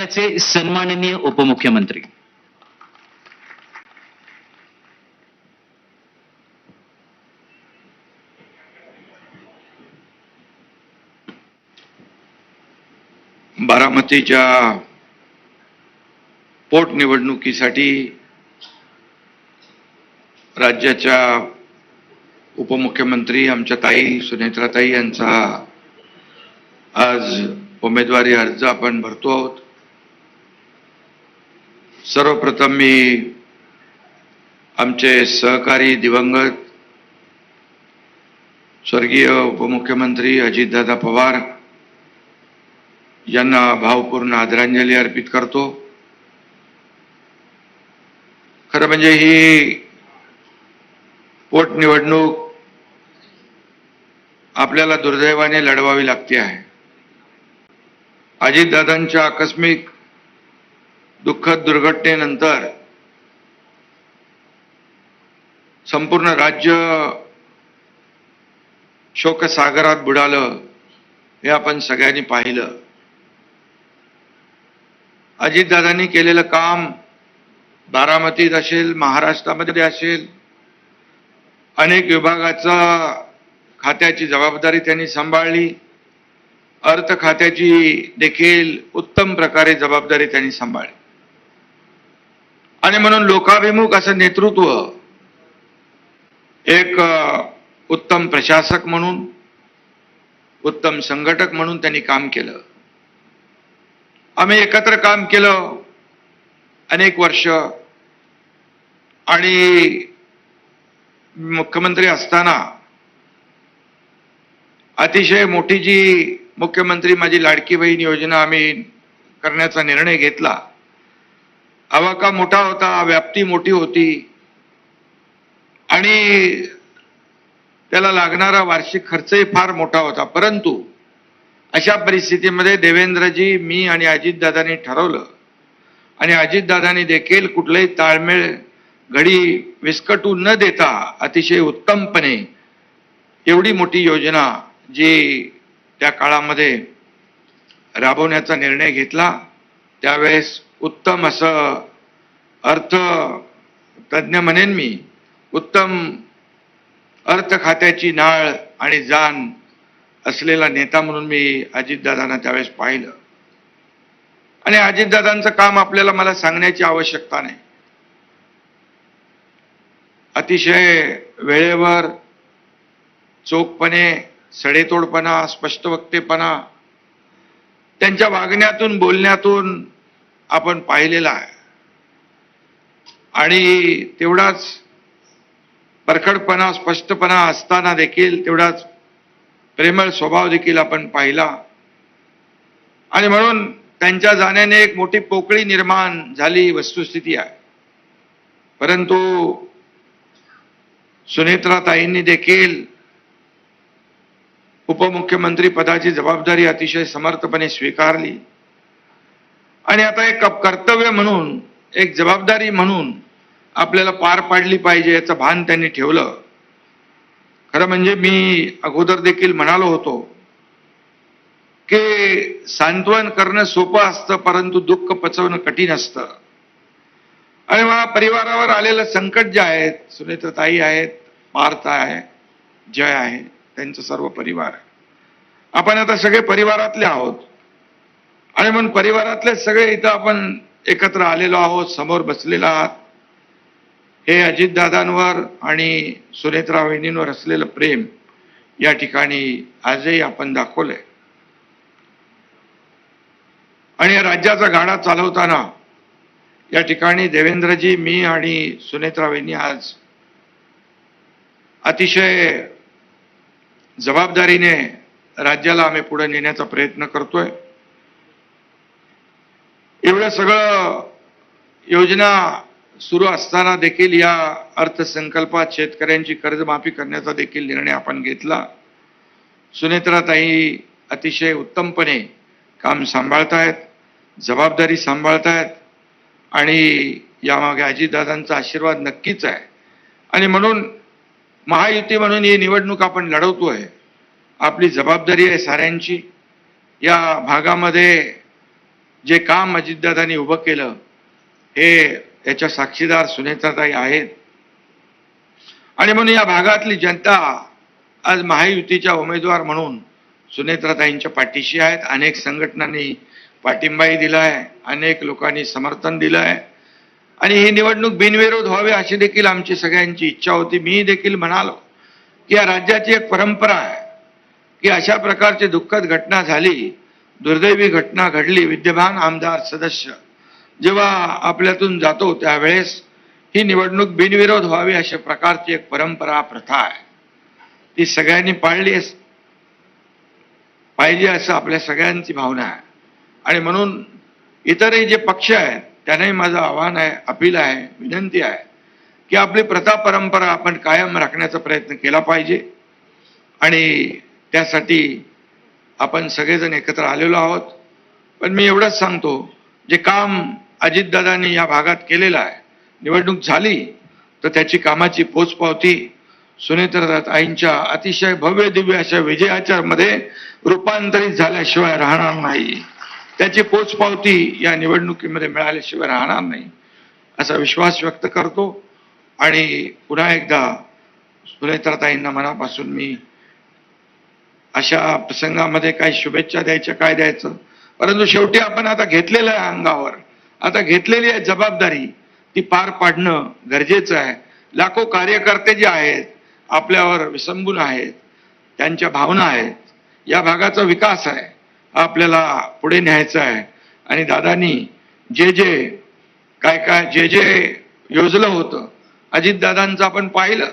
चे सन्माननीय उपमुख्यमंत्री बारामतीच्या पोटनिवडणुकीसाठी राज्याच्या उपमुख्यमंत्री आमच्या ताई सुनेत्राताई यांचा आज उमेदवारी अर्ज आपण भरतो आहोत। सर्वप्रथम मी आमचे सहकारी दिवंगत स्वर्गीय उपमुख्यमंत्री अजितदादा पवार यांना भावपूर्ण आदरांजली अर्पित करतो। खरं म्हणजे ही पोटनिवडणूक आपल्याला दुर्दैवाने लढवावी लागते आहे। अजितदादांच्या आकस्मिक दुःखद दुर्घटनेनंतर संपूर्ण राज्य शोकसागरात बुडालं हे आपण सगळ्यांनी पाहिलं। अजितदादांनी केलेलं काम बारामतीत असेल, महाराष्ट्रामध्ये असेल, अनेक विभागाचा खात्याची जबाबदारी त्यांनी सांभाळली। अर्थ खात्याची देखील उत्तम प्रकारे जबाबदारी त्यांनी सांभाळली आणि म्हणून लोकाभिमुख असं नेतृत्व, एक उत्तम प्रशासक म्हणून, उत्तम संघटक म्हणून त्यांनी काम केलं। आम्ही एकत्र काम केलं अनेक वर्ष आणि मुख्यमंत्री असताना अतिशय मोठी जी मुख्यमंत्री माझी लाडकी बहीण योजना आम्ही करण्याचा निर्णय घेतला। आवाका मोठा होता, व्याप्ती मोठी होती आणि त्याला लागणारा वार्षिक खर्चही फार मोठा होता। परंतु अशा परिस्थितीमध्ये देवेंद्रजी, मी आणि अजितदादांनी ठरवलं आणि अजितदादांनी देखील कुठलंही ताळमेळ घडी विस्कटू न देता अतिशय उत्तमपणे एवढी मोठी योजना जी त्या काळामध्ये राबवण्याचा निर्णय घेतला। त्यावेळेस उत्तम असं अर्थ तज्ञ म्हणेन मी, उत्तम अर्थ खात्याची नाळ आणि जाण असलेला नेता म्हणून मी अजितदादांना त्यावेळेस पाहिलं आणि अजितदादांचं काम आपल्याला मला सांगण्याची आवश्यकता नाही। अतिशय वेळेवर, चोखपणे, सडेतोडपणा, स्पष्टवक्तेपणा त्यांच्या वागण्यातून, बोलण्यातून आपण पाहिलेला आहे आणि तेवढाच परखडपणा, स्पष्टपणा असताना देखील तेवढाच प्रेमळ स्वभाव देखील आपण पाहिला आणि म्हणून त्यांच्या जाण्याने एक मोठी पोकळी निर्माण झाली, वस्तुस्थिती आहे। परंतु सुनेत्राताईंनी देखील उपमुख्यमंत्री पदाची जबाबदारी अतिशय समर्थपणे स्वीकारली आणि आता एक कर्तव्य म्हणून, एक जबाबदारी म्हणून आपल्याला पार पाडली पाहिजे याचं भान त्यांनी ठेवलं। खरं म्हणजे मी अगोदर देखील म्हणालो होतो की सांत्वन करणं सोपं असतं, परंतु दुःख पचवणं कठीण असतं आणि मला परिवारावर आलेलं संकट जे आहे, सुनेत्राताई आहेत, पार्थ आहे, जय आहे, त्यांचं सर्व परिवार आहे। आपण आता सगळे परिवारातले आहोत आणि म्हणून परिवारातले सगळे इथं आपण एकत्र आलेलो आहोत, समोर बसलेलो आहात। हे अजितदादांवर आणि सुनेत्रा वहिनींवर असलेलं प्रेम या ठिकाणी आजही आपण दाखवलंय आणि या राज्याचा गाडा चालवताना या ठिकाणी देवेंद्रजी, मी आणि सुनेत्रा वहिनी आज अतिशय जबाबदारीने राज्याला आम्ही पुढे नेण्याचा प्रयत्न करतोय। एवढं सगळं योजना सुरू असताना देखील या अर्थसंकल्पात शेतकऱ्यांची कर्जमाफी करण्याचा देखील निर्णय आपण घेतला। सुनेत्राताई अतिशय उत्तमपणे काम सांभाळतायत, जबाबदारी सांभाळतायत आणि यामागे अजितदादांचा आशीर्वाद नक्कीच आहे आणि म्हणून महायुती म्हणून ही निवडणूक आपण लढवतोय। आपली जबाबदारी आहे साऱ्यांची। या भागामध्ये जे काम अजितदादांनी उभं केलं हे याच्या साक्षीदार सुनेत्राताई आहेत. आणि म्हणून या भागातली जनता आज महायुतीच्या उमेदवार म्हणून सुनेत्राताईंच्या पाठीशी आहेत. अनेक संघटनांनी पाठिंबाही दिला आहे, अनेक लोकांनी समर्थन दिलं आहे आणि ही निवडणूक बिनविरोध व्हावी अशी देखील आमची सगळ्यांची इच्छा होती. मी देखील म्हणालो की या राज्याची एक परंपरा आहे की अशा प्रकारची दुःखद घटना झाली, दुर्दैवी घटना घडली, विद्यमान आमदार सदस्य जेव्हा आपल्यातून जातो त्यावेळेस ही निवडणूक बिनविरोध व्हावी अशा प्रकारची एक परंपरा, प्रथा आहे. ती सगळ्यांनी पाळली पाहिजे असं आपल्या सगळ्यांची भावना आहे. आणि म्हणून इतरही जे पक्ष आहेत त्यांनाही माझं आव्हान आहे, अपील आहे, विनंती आहे की आपली प्रथा परंपरा आपण कायम राखण्याचा प्रयत्न केला पाहिजे. आणि त्यासाठी आपण सगळेजण एकत्र आलेलो आहोत. पण मी एवढंच सांगतो, जे काम अजितदादांनी या भागात केलेलं आहे, निवडणूक झाली तर त्याची कामाची पोचपावती सुनेत्राताईंच्या अतिशय भव्य दिव्य अशा विजयाच्या मध्ये रूपांतरित झाल्याशिवाय राहणार नाही. त्याची पोचपावती या निवडणुकीमध्ये मिळाल्याशिवाय राहणार नाही असा विश्वास व्यक्त करतो. आणि पुन्हा एकदा सुनेत्राताईंना मनापासून मी अशा प्रसंगामध्ये काही शुभेच्छा द्यायच्या, काय द्यायचं, परंतु शेवटी आपण आता घेतलेलं आहे अंगावर, आता घेतलेली आहे जबाबदारी, ती पार पाडणं गरजेचं आहे. लाखो कार्यकर्ते जे आहेत आपल्यावर विसंबून आहेत, त्यांच्या भावना आहेत, या भागाचा विकास आहे, आपल्याला पुढे न्यायचा आहे. आणि दादांनी जे जे योजलं होतं, अजितदादांचं आपण पाहिलं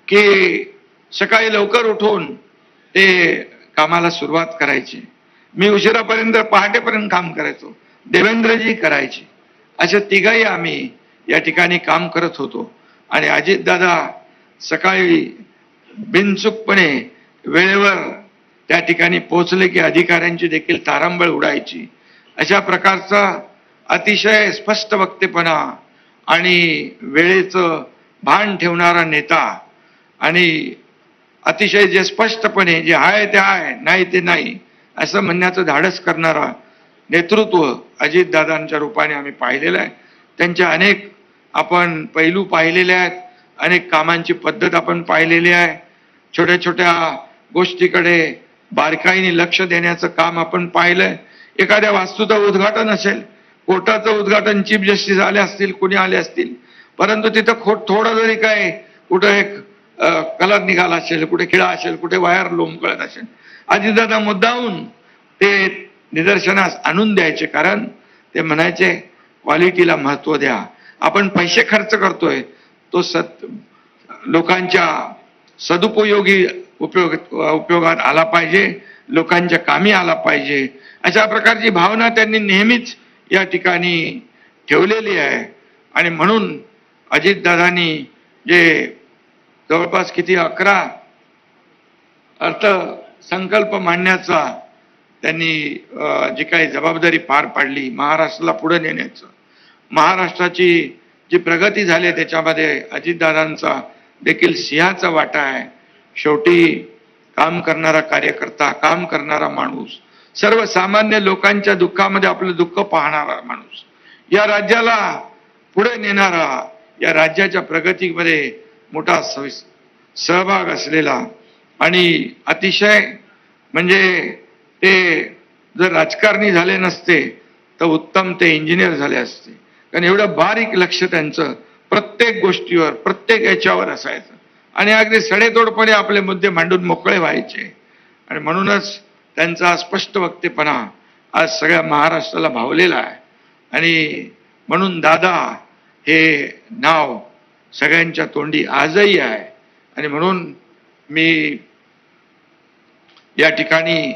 की सकाळी लवकर उठून ते कामाला सुरुवात करायची. मी उशिरापर्यंत पहाटेपर्यंत काम करायचो, देवेंद्रजी करायचे, अशा तिघाही आम्ही या ठिकाणी काम करत होतो. आणि अजितदादा सकाळी बिनचूकपणे वेळेवर त्या ठिकाणी पोहोचले की अधिकाऱ्यांची देखील तारांबळ उडायची. अशा प्रकारचा अतिशय स्पष्ट वक्तेपणा आणि वेळेचं भान ठेवणारा नेता आणि अतिशय जे स्पष्टपणे जे आहे ते आहे, नाही ते नाही असं म्हणण्याचं धाडस करणारा नेतृत्व अजितदादांच्या रूपाने आम्ही पाहिलेलं आहे. त्यांच्या अनेक आपण पैलू पाहिलेले आहेत, अनेक कामांची पद्धत आपण पाहिलेली आहे. छोट्या छोट्या गोष्टीकडे बारकाईने लक्ष देण्याचं काम आपण पाहिलंय. एखाद्या वास्तूचं उद्घाटन असेल, कोर्टाचं उद्घाटन, चीफ जस्टिस आले असतील, कुणी आले असतील, परंतु तिथं थोडं जरी काय कुठं एक कलर निघाला असेल, कुठे खिळा असेल, कुठे वायर लोंबकळत असेल, अजितदादा मुद्दाहून ते निदर्शनास आणून द्यायचे. कारण ते म्हणायचे क्वालिटीला महत्व द्या. आपण पैसे खर्च करतोय तो लोकांच्या सदुपयोगी उपयोगात आला पाहिजे, लोकांच्या कामी आला पाहिजे, अशा प्रकारची भावना त्यांनी नेहमीच या ठिकाणी ठेवलेली आहे. आणि म्हणून अजितदादांनी जे जवळपास किती 11 अर्थसंकल्प मांडण्याचा त्यांनी जी काही जबाबदारी पार पाडली, महाराष्ट्राला पुढे नेण्याचं, महाराष्ट्राची जी प्रगती झाली त्याच्यामध्ये अजितदादांचा देखील सिंहाचा वाटा आहे. शेवटी काम करणारा कार्यकर्ता, काम करणारा माणूस, सर्वसामान्य लोकांच्या दुःखामध्ये आपलं दुःख पाहणारा माणूस, या राज्याला पुढे नेणारा, या राज्याच्या प्रगतीमध्ये मोठा सहभाग असलेला आणि अतिशय म्हणजे ते जर राजकारणी झाले नसते तर उत्तम ते इंजिनियर झाले असते. कारण एवढं बारीक लक्ष त्यांचं प्रत्येक गोष्टीवर, प्रत्येक याच्यावर असायचं आणि अगदी सडेतोडपणे आपले मुद्दे मांडून मोकळे व्हायचे. आणि म्हणूनच त्यांचा स्पष्ट वक्तेपणा आज सगळ्या महाराष्ट्राला भावलेला आहे. आणि म्हणून दादा हे नाव सगळ्यांच्या तोंडी आजही आहे. आणि म्हणून मी या ठिकाणी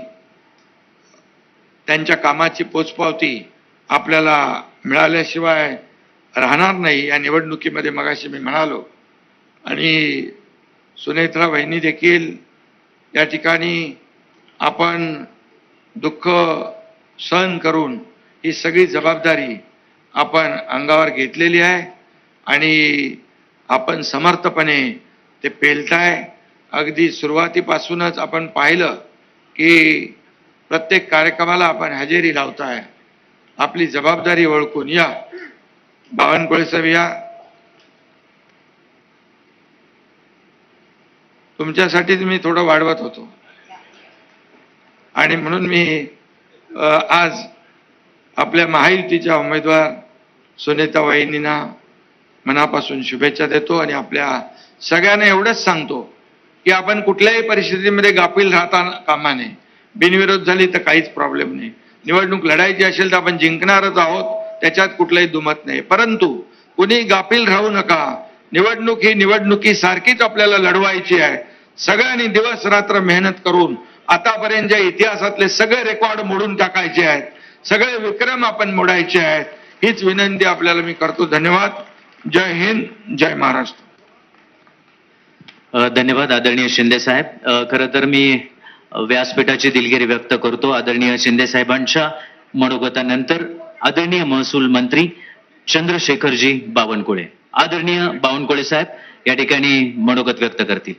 त्यांच्या कामाची पोचपावती आपल्याला मिळाल्याशिवाय राहणार नाही या निवडणुकीमध्ये, मगाशी मी म्हणालो. आणि सुनेत्रा वहिनी देखील या ठिकाणी आपण दुःख सहन करून ही सगळी जबाबदारी आपण अंगावर घेतलेली आहे आणि आपण समर्थपणे ते पेलताय. अगदी सुरुवातीपासूनच आपण पाहिलं की प्रत्येक कार्यक्रमाला आपण हजेरी लावताय आपली जबाबदारी ओळखून या. बावनकुळे साहेब या. तुमच्यासाठीच मी थोडं वाढवत होतो आणि म्हणून मी आज आपल्या महायुतीच्या उमेदवार सुनेता वहिनींना मनापासून शुभेच्छा देतो आणि आपल्या सगळ्यांना एवढंच सांगतो की आपण कुठल्याही परिस्थितीमध्ये गाफील राहता कामा नये. बिनविरोध झाली तर काहीच प्रॉब्लेम नाही. निवडणूक लढायची असेल तर आपण जिंकणारच आहोत, त्याच्यात कुठलाही दुमत नाही. परंतु कुणी गाफील राहू नका. निवडणूक ही निवडणुकीसारखीच आपल्याला लढवायची आहे. सगळ्यांनी दिवस रात्र मेहनत करून आतापर्यंतच्या इतिहासातले सगळे रेकॉर्ड मोडून टाकायचे आहेत. सगळे विक्रम आपण मोडायचे आहेत. हीच विनंती आपल्याला मी करतो. धन्यवाद. जय हिंद, जय महाराष्ट्र. धन्यवाद आदरणीय शिंदे साहेब. खरं तर मी व्यासपीठाची दिलगिरी व्यक्त करतो. आदरणीय शिंदे साहेबांच्या मनोगतानंतर आदरणीय महसूल मंत्री चंद्रशेखरजी बावनकुळे, आदरणीय बावनकुळे साहेब या ठिकाणी मनोगत व्यक्त करतील.